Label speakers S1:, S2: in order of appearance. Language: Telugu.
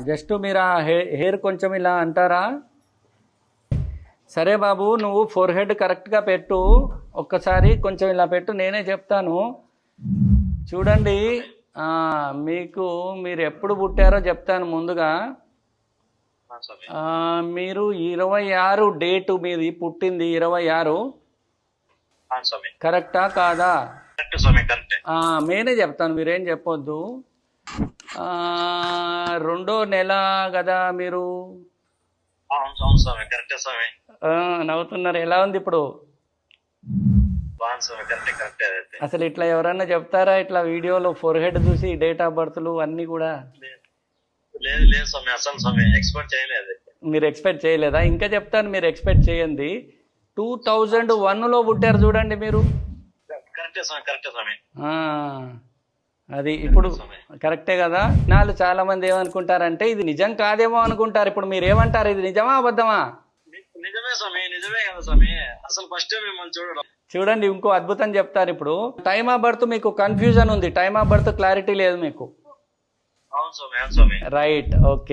S1: జస్ట్ మీరు ఆ హెయిర్ కొంచెం ఇలా అంటారా? సరే బాబు, నువ్వు ఫోర్ హెడ్ కరెక్ట్గా పెట్టు. ఒక్కసారి కొంచెం ఇలా పెట్టు, నేనే చెప్తాను. చూడండి, మీకు మీరు ఎప్పుడు పుట్టారో చెప్తాను ముందుగా. మీరు 26 డేటు మీది పుట్టింది 26 కరెక్టా కాదా? నేనే చెప్తాను, మీరేం చెప్పొద్దు. 2వ నెల కదా మీరు? నవ్వుతున్నారు, ఎలా ఉంది ఇప్పుడు? అసలు ఇట్లా ఎవరన్నా చెప్తారా ఇట్లా వీడియోలో ఫోర్ హెడ్ చూసి డేట్ ఆఫ్ బర్త్లు అన్నీ కూడా? మీరు ఎక్స్పెక్ట్ చేయలేదా? ఇంకా చెప్తాను, మీరు ఎక్స్పెక్ట్ చేయండి. 2001లో పుట్టారు చూడండి మీరు. అది ఇప్పుడు కరెక్టే కదా? నాలు చాలా మంది ఏమనుకుంటారంటే ఇది నిజం కాదేమో అనుకుంటారు. ఇప్పుడు మీరు ఏమంటారు, ఇది నిజమా అబద్ధమా? చూడండి, ఇంకో అద్భుతం చెప్తారు. ఇప్పుడు టైమ్ ఆఫ్ బర్త్ మీకు కన్ఫ్యూజన్ ఉంది, టైమ్ ఆఫ్ బర్త్ క్లారిటీ లేదు మీకు. Right, okay.